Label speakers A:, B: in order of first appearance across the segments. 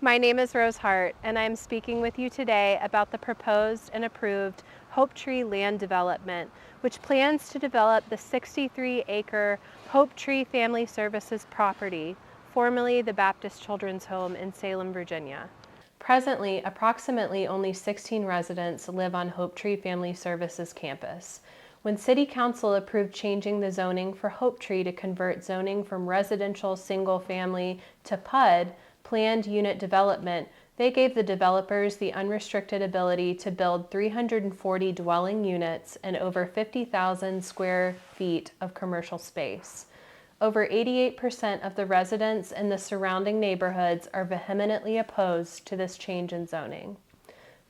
A: My name is Rose Hart, and I'm speaking with you today about the proposed and approved Hope Tree land development, which plans to develop the 63-acre Hope Tree Family Services property, formerly the Baptist Children's Home in Salem, Virginia. Presently, approximately only 16 residents live on Hope Tree Family Services campus. When City Council approved changing the zoning for Hope Tree to convert zoning from residential single-family to PUD, planned unit development, they gave the developers the unrestricted ability to build 340 dwelling units and over 50,000 square feet of commercial space. Over 88% of the residents in the surrounding neighborhoods are vehemently opposed to this change in zoning.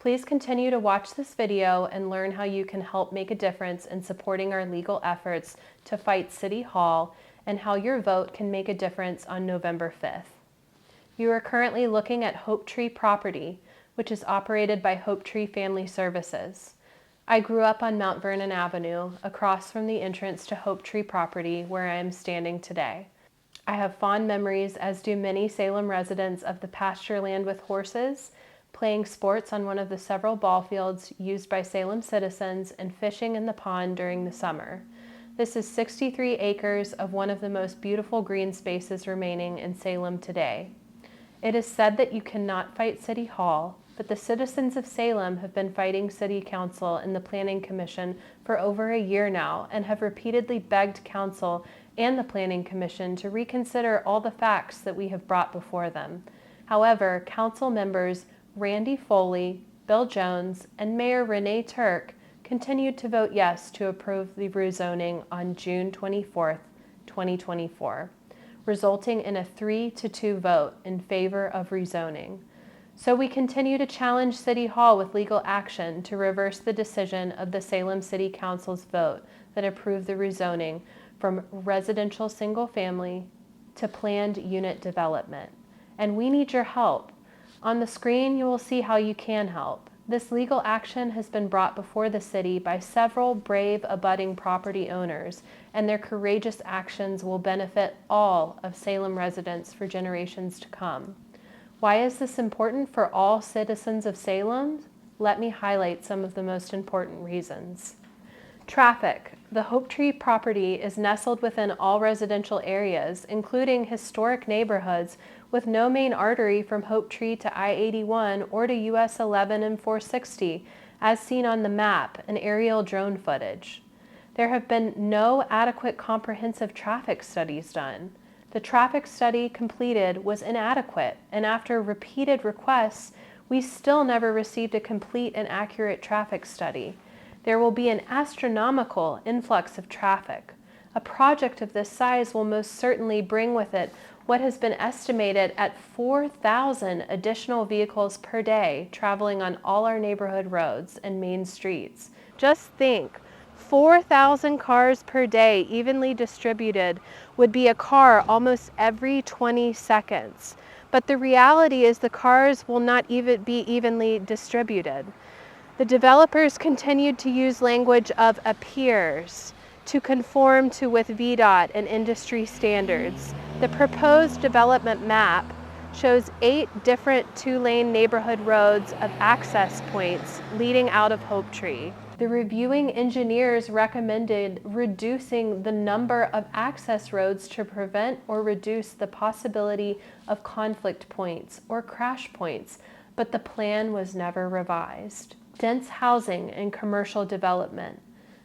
A: Please continue to watch this video and learn how you can help make a difference in supporting our legal efforts to fight City Hall and how your vote can make a difference on November 5th. You are currently looking at Hope Tree property, which is operated by Hope Tree Family Services. I grew up on Mount Vernon Avenue, across from the entrance to Hope Tree property where I am standing today. I have fond memories, as do many Salem residents, of the pasture land with horses, playing sports on one of the several ball fields used by Salem citizens, and fishing in the pond during the summer. This is 63 acres of one of the most beautiful green spaces remaining in Salem today. It is said that you cannot fight City Hall, but the citizens of Salem have been fighting City Council and the Planning Commission for over a year now and have repeatedly begged Council and the Planning Commission to reconsider all the facts that we have brought before them. However, Council members Randy Foley, Bill Jones, and Mayor Renee Turk continued to vote yes to approve the rezoning on June 24, 2024. Resulting in a 3-2 vote in favor of rezoning. So we continue to challenge City Hall with legal action to reverse the decision of the Salem City Council's vote that approved the rezoning from residential single-family to planned unit development. And we need your help. On the screen, you will see how you can help. This legal action has been brought before the city by several brave abutting property owners, and their courageous actions will benefit all of Salem residents for generations to come. Why is this important for all citizens of Salem? Let me highlight some of the most important reasons. Traffic. The Hope Tree property is nestled within all residential areas, including historic neighborhoods with no main artery from Hope Tree to I-81 or to US 11 and 460, as seen on the map and aerial drone footage. There have been no adequate comprehensive traffic studies done. The traffic study completed was inadequate, and after repeated requests, we still never received a complete and accurate traffic study. There will be an astronomical influx of traffic. A project of this size will most certainly bring with it what has been estimated at 4,000 additional vehicles per day traveling on all our neighborhood roads and main streets. Just think, 4,000 cars per day evenly distributed would be a car almost every 20 seconds. But the reality is the cars will not even be evenly distributed. The developers continued to use language of appears to conform to with VDOT and industry standards. The proposed development map shows 8 different 2-lane neighborhood roads of access points leading out of Hope Tree. The reviewing engineers recommended reducing the number of access roads to prevent or reduce the possibility of conflict points or crash points, but the plan was never revised. Dense housing and commercial development.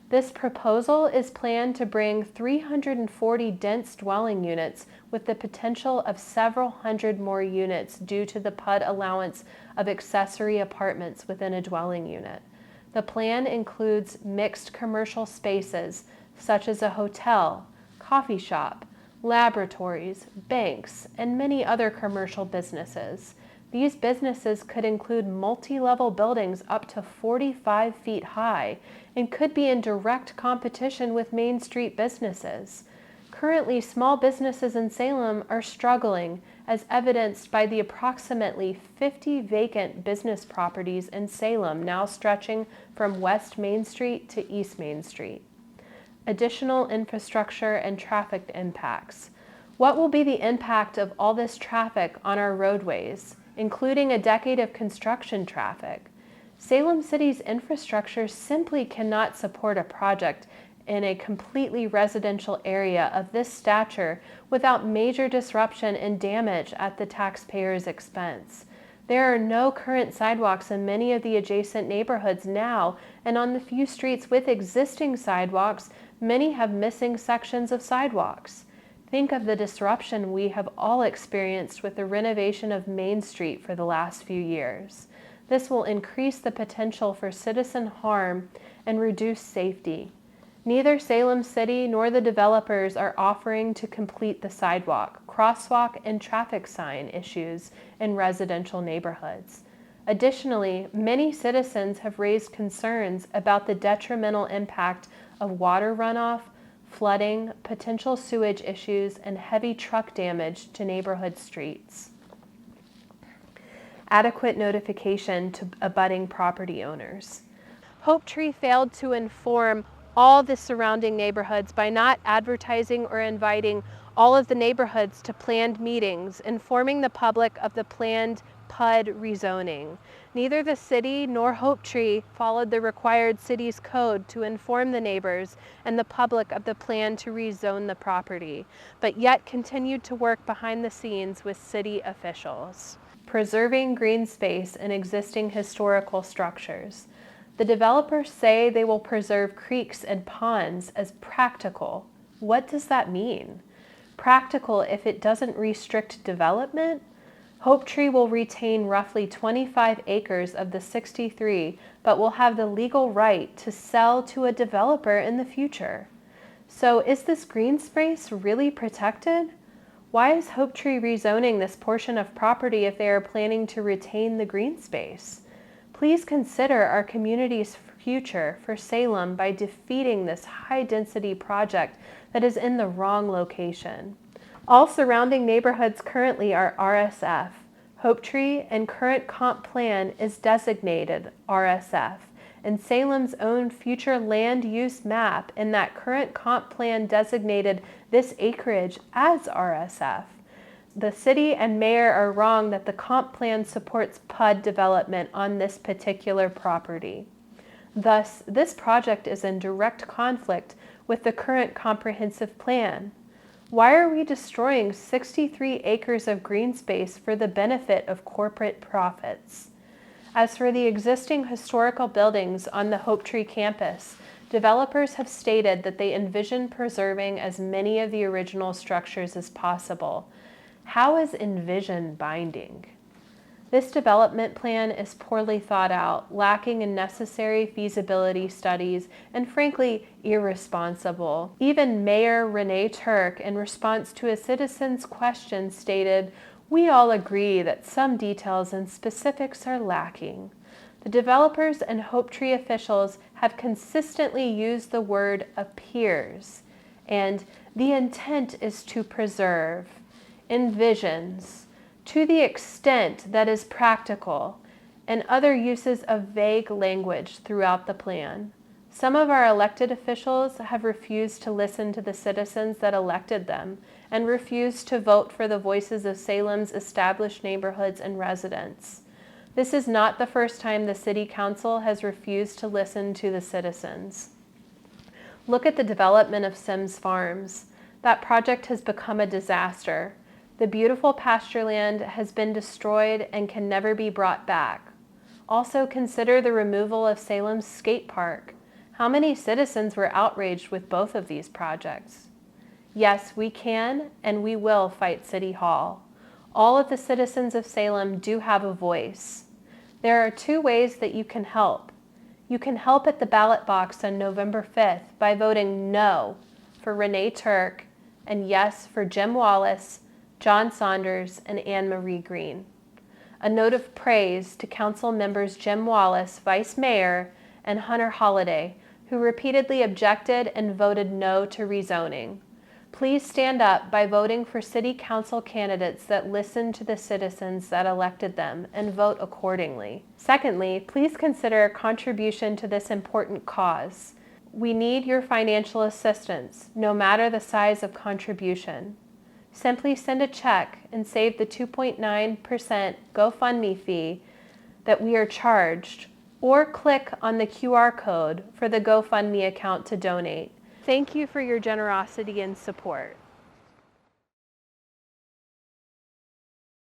A: This proposal is planned to bring 340 dense dwelling units with the potential of several hundred more units due to the PUD allowance of accessory apartments within a dwelling unit. The plan includes mixed commercial spaces such as a hotel, coffee shop, laboratories, banks, and many other commercial businesses. These businesses could include multi-level buildings up to 45 feet high and could be in direct competition with Main Street businesses. Currently, small businesses in Salem are struggling, as evidenced by the approximately 50 vacant business properties in Salem now stretching from West Main Street to East Main Street. Additional infrastructure and traffic impacts. What will be the impact of all this traffic on our roadways? including a decade of construction traffic. Salem City's infrastructure simply cannot support a project in a completely residential area of this stature without major disruption and damage at the taxpayer's expense. There are no current sidewalks in many of the adjacent neighborhoods now, and on the few streets with existing sidewalks, many have missing sections of sidewalks. Think of the disruption we have all experienced with the renovation of Main Street for the last few years. This will increase the potential for citizen harm and reduce safety. Neither Salem City nor the developers are offering to complete the sidewalk, crosswalk, and traffic sign issues in residential neighborhoods. Additionally, many citizens have raised concerns about the detrimental impact of water runoff, flooding, potential sewage issues, and heavy truck damage to neighborhood streets. Adequate notification to abutting property owners. Hope Tree failed to inform all the surrounding neighborhoods by not advertising or inviting all of the neighborhoods to planned meetings, informing the public of the planned PUD rezoning. Neither the city nor Hope Tree followed the required city's code to inform the neighbors and the public of the plan to rezone the property, but yet continued to work behind the scenes with city officials. Preserving green space in existing historical structures. The developers say they will preserve creeks and ponds as practical. What does that mean? Practical if it doesn't restrict development? Hope Tree will retain roughly 25 acres of the 63, but will have the legal right to sell to a developer in the future. So is this green space really protected? Why is Hope Tree rezoning this portion of property if they are planning to retain the green space? Please consider our community's future for Salem by defeating this high-density project that is in the wrong location. All surrounding neighborhoods currently are RSF. Hope Tree and current comp plan is designated RSF, and Salem's own future land use map in that current comp plan designated this acreage as RSF. The city and mayor are wrong that the comp plan supports PUD development on this particular property. Thus, this project is in direct conflict with the current comprehensive plan. Why are we destroying 63 acres of green space for the benefit of corporate profits? As for the existing historical buildings on the Hope Tree campus, developers have stated that they envision preserving as many of the original structures as possible. How is envision binding? This development plan is poorly thought out, lacking in necessary feasibility studies, and frankly, irresponsible. Even Mayor Renee Turk, in response to a citizen's question, stated, "We all agree that some details and specifics are lacking." The developers and Hope Tree officials have consistently used the word appears, and the intent is to preserve, envisions, to the extent that is practical, and other uses of vague language throughout the plan. Some of our elected officials have refused to listen to the citizens that elected them and refused to vote for the voices of Salem's established neighborhoods and residents. This is not the first time the City Council has refused to listen to the citizens. Look at the development of Sims Farms. That project has become a disaster. The beautiful pasture land has been destroyed and can never be brought back. Also consider the removal of Salem's skate park. How many citizens were outraged with both of these projects? Yes, we can and we will fight City Hall. All of the citizens of Salem do have a voice. There are two ways that you can help. You can help at the ballot box on November 5th by voting no for Renee Turk and yes for Jim Wallace, John Saunders, and Anne Marie Green. A note of praise to Council members Jim Wallace, Vice Mayor, and Hunter Holliday, who repeatedly objected and voted no to rezoning. Please stand up by voting for City Council candidates that listen to the citizens that elected them and vote accordingly. Secondly, please consider a contribution to this important cause. We need your financial assistance, no matter the size of contribution. Simply send a check and save the 2.9% GoFundMe fee that we are charged, or click on the QR code for the GoFundMe account to donate. Thank you for your generosity and support.